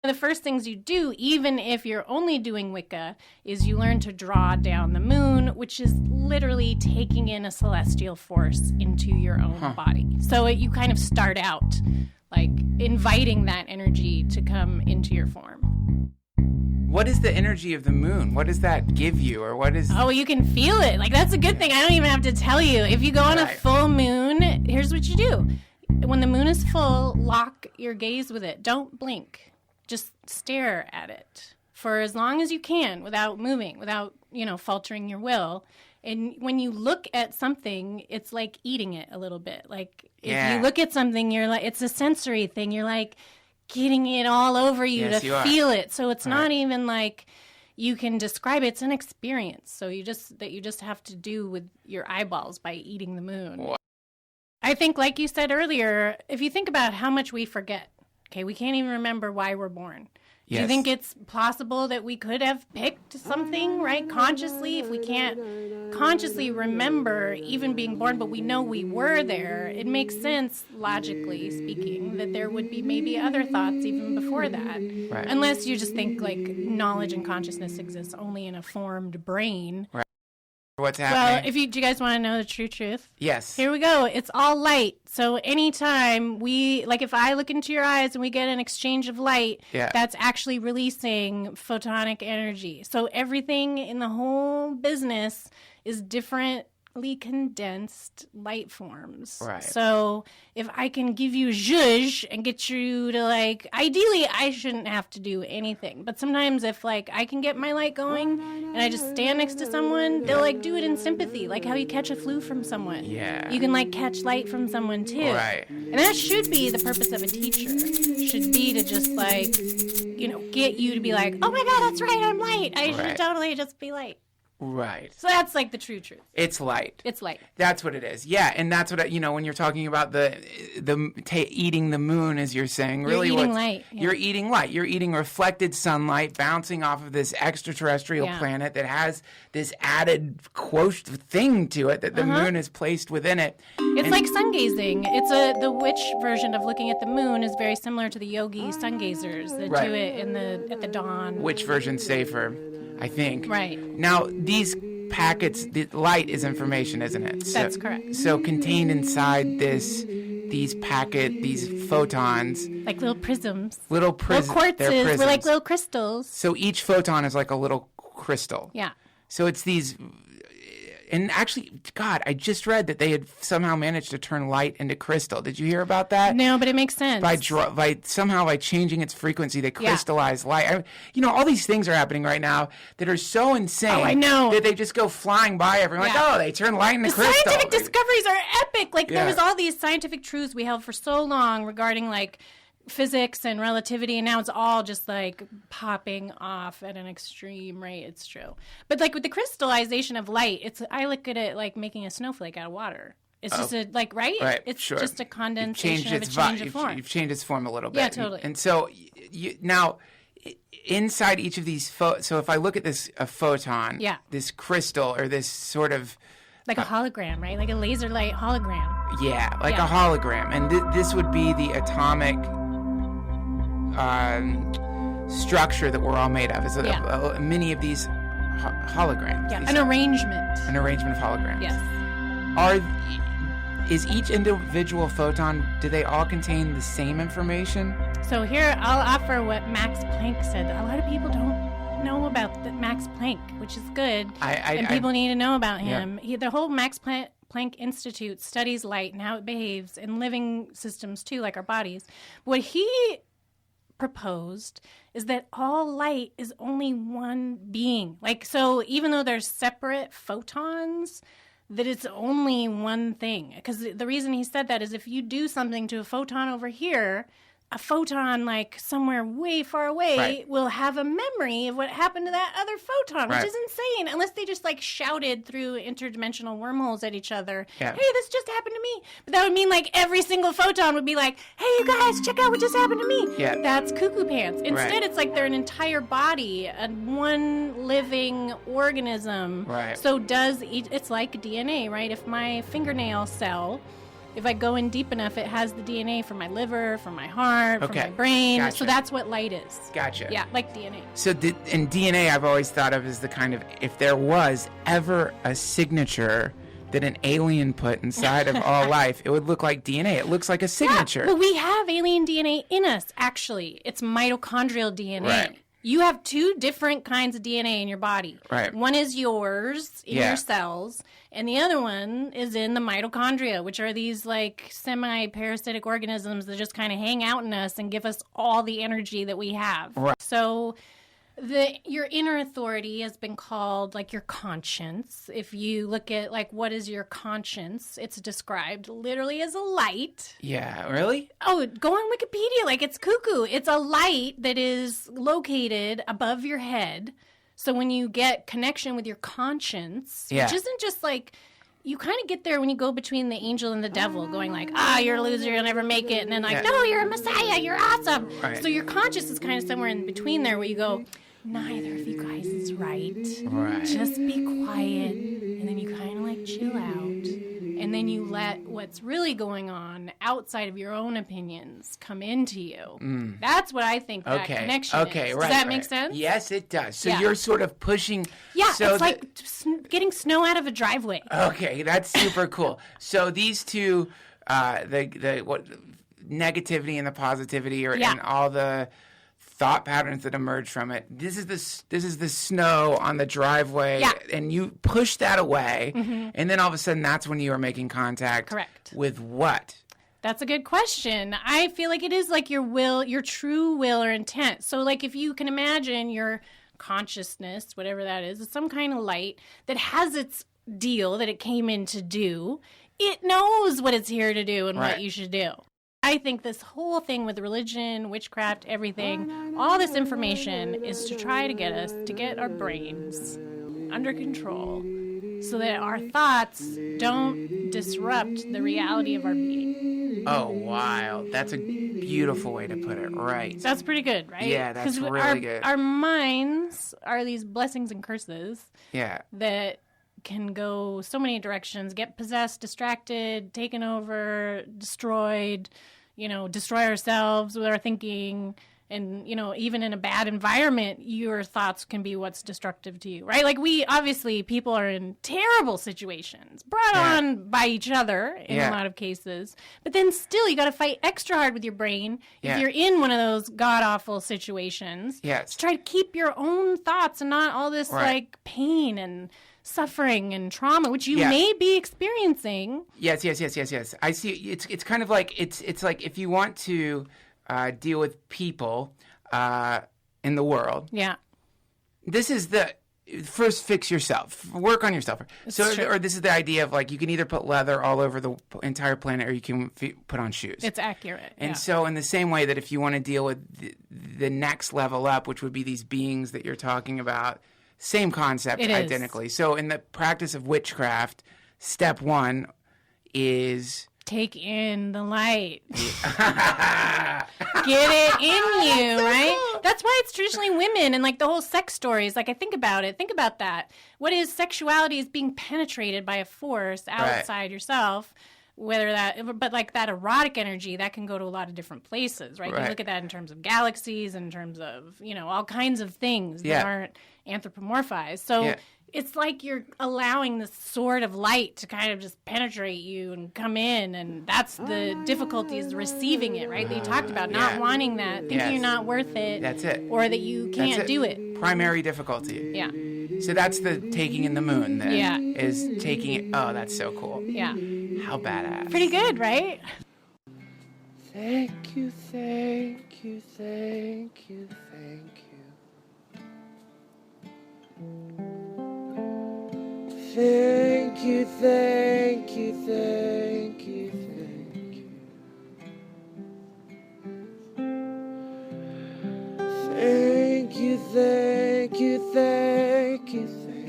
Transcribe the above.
The first things you do, even if you're only doing Wicca, is you learn to draw down the moon, which is literally taking in a celestial force into your own body. So you kind of start out like inviting that energy to come into your form. What is the energy of the moon? What does that give you, or what is... Oh, you can feel it. Like, that's a good thing. I don't even have to tell you. If you go on a full moon, here's what you do. When the moon is full, lock your gaze with it. Don't blink. Just stare at it for as long as you can without moving, without, faltering your will. And when you look at something, it's like eating it a little bit. Like, if you look at something, you're like, it's a sensory thing. You're like getting it all over you to feel it. So it's not even like you can describe it. It's an experience. So you just have to do with your eyeballs by eating the moon. What? I think, like you said earlier, if you think about how much we forget, okay, we can't even remember why we're born. Yes. Do you think it's possible that we could have picked something, right, consciously? If we can't consciously remember even being born, but we know we were there, it makes sense, logically speaking, that there would be maybe other thoughts even before that. Right. Unless you just think, like, knowledge and consciousness exists only in a formed brain. Right. What's happening? Well, do you guys want to know the true truth? Yes. Here we go. It's all light. So anytime if I look into your eyes and we get an exchange of light, that's actually releasing photonic energy. So everything in the whole business is differently condensed light forms. Right. So if I can give you zhuzh and get you to ideally I shouldn't have to do anything. But sometimes if I can get my light going and I just stand next to someone, they'll do it in sympathy, like how you catch a flu from someone. Yeah. You can catch light from someone too. Right. And that should be the purpose of a teacher. Should be to just get you to be like, oh my God, that's right, I'm light. I should totally just be light. Right. So that's the true truth. It's light. It's light. That's what it is. Yeah, and that's what when you're talking about eating the moon, as you're saying, really you're eating light. Yeah. You're eating light. You're eating reflected sunlight bouncing off of this extraterrestrial planet that has this added thing to it that the moon is placed within it. It's like sun gazing. It's the witch version of looking at the moon is very similar to the yogi sun gazers that do it at the dawn. Which version's safer? I think. Right. Now, these packets, the light is information, isn't it? That's correct. So contained inside these photons. Like little prisms. Little quartzes. They're prisms. We're like little crystals. So each photon is like a little crystal. Yeah. So it's these... And actually, God, I just read that they had somehow managed to turn light into crystal. Did you hear about that? No, but it makes sense. By changing its frequency, they crystallize light. All these things are happening right now that are so insane. Oh, I know. That they just go flying by everyone. They turn light into crystal. Scientific discoveries are epic. There was all these scientific truths we held for so long regarding physics and relativity, and now it's all just popping off at an extreme rate. It's true. But with the crystallization of light, I look at it like making a snowflake out of water. It's just right? Right. It's sure. just a condensation of a change of form. You've changed its form a little bit. Yeah, totally. And so now inside each of these so if I look at a photon, this crystal or this sort of like a hologram, right? Like a laser light hologram. Yeah, a hologram. And this would be the atomic structure that we're all made of. Is many of these holograms. Yeah, an arrangement. An arrangement of holograms. Yes. Is each individual photon, do they all contain the same information? So here, I'll offer what Max Planck said. A lot of people don't know about Max Planck, which is good. People need to know about him. Yeah. The whole Max Planck Institute studies light and how it behaves in living systems too, like our bodies. What he proposed is that all light is only one being. So even though there's separate photons, that it's only one thing. Because the reason he said that is if you do something to a photon over here, a photon somewhere way far away will have a memory of what happened to that other photon, which is insane, unless they just shouted through interdimensional wormholes at each other. Yeah. Hey, this just happened to me. But that would mean every single photon would be like, hey, you guys, check out what just happened to me. Yeah. That's cuckoo pants. Instead, it's they're an entire body, one living organism. Right. So it's like DNA, right? If my fingernail cell if I go in deep enough, it has the DNA from my liver, from my heart, from my brain. Gotcha. So that's what light is. Gotcha. Yeah, like DNA. So in DNA, I've always thought of as the kind of, if there was ever a signature that an alien put inside of all life, it would look like DNA. It looks like a signature. Yeah, well, we have alien DNA in us, actually. It's mitochondrial DNA. Right. You have 2 different kinds of DNA in your body. Right. One is yours in your cells, and the other one is in the mitochondria, which are these like semi-parasitic organisms that just kind of hang out in us and give us all the energy that we have. Right. So your inner authority has been called like your conscience. If you look at like what is your conscience, it's described literally as a light. Yeah, really? Oh, go on Wikipedia, like it's Cuckoo. It's a light that is located above your head. So when you get connection with your conscience, which isn't just like, you kind of get there when you go between the angel and the devil, going like, you're a loser, you'll never make it. And then like, no, you're a messiah, you're awesome. Right. So your conscience is kind of somewhere in between there where you go, neither of you guys is right. Right. Just be quiet. And then you kind of like chill out. And then you let what's really going on outside of your own opinions come into you. That's what I think that connection is. Right. Does that make sense? Yes, it does. So you're sort of pushing. Yeah, so it's like getting snow out of a driveway. Okay, that's super cool. So these two, the what negativity and the positivity, and all the thought patterns that emerge from it. This is the snow on the driveway, and you push that away, and then all of a sudden that's when you are making contact. Correct. With what? That's a good question. I feel like it is like your will, your true will or intent. So like if you can imagine your consciousness, whatever that is some kind of light that has its deal that it came in to do. It knows what it's here to do and what you should do. I think this whole thing with religion, witchcraft, everything, all this information is to try to get us to get our brains under control so that our thoughts don't disrupt the reality of our being. Oh, wow. That's a beautiful way to put it. Right. That's pretty good, right? Yeah, that's really good. Our minds are these blessings and curses that can go so many directions, get possessed, distracted, taken over, destroyed, destroy ourselves with our thinking. And, even in a bad environment, your thoughts can be what's destructive to you, right? Like people are in terrible situations brought on by each other in a lot of cases. But then still, you got to fight extra hard with your brain if you're in one of those god-awful situations. Yes. To try to keep your own thoughts and not all this, like, pain and suffering and trauma, which you may be experiencing. Yes. I see. It's kind of like, it's like if you want to deal with people in the world. Yeah. This is first fix yourself. Work on yourself. Or this is the idea of like you can either put leather all over the entire planet or you can put on shoes. It's accurate. And so in the same way that if you want to deal with the next level up, which would be these beings that you're talking about, same concept identically. So in the practice of witchcraft, step 1 is... take in the light. Get it in you, right? Cool. That's why it's traditionally women and like the whole sex stories. Like I think about it. Think about that. What is sexuality is being penetrated by a force outside yourself. But like that erotic energy, that can go to a lot of different places, right? You look at that in terms of galaxies, in terms of, all kinds of things that aren't anthropomorphized. So it's like you're allowing this sword of light to kind of just penetrate you and come in, and that's the difficulty is receiving it, right? That you talked about, not wanting that, thinking you're not worth it. That's it. Or that you can't do it. Primary difficulty. Yeah. So that's the taking in the moon then. Yeah. Is taking it. Oh, that's so cool. Yeah. How badass. Pretty good, right? Thank you, thank you, thank you, thank you. Thank you, thank you, thank you, thank you. Thank you, thank you, thank you, thank you.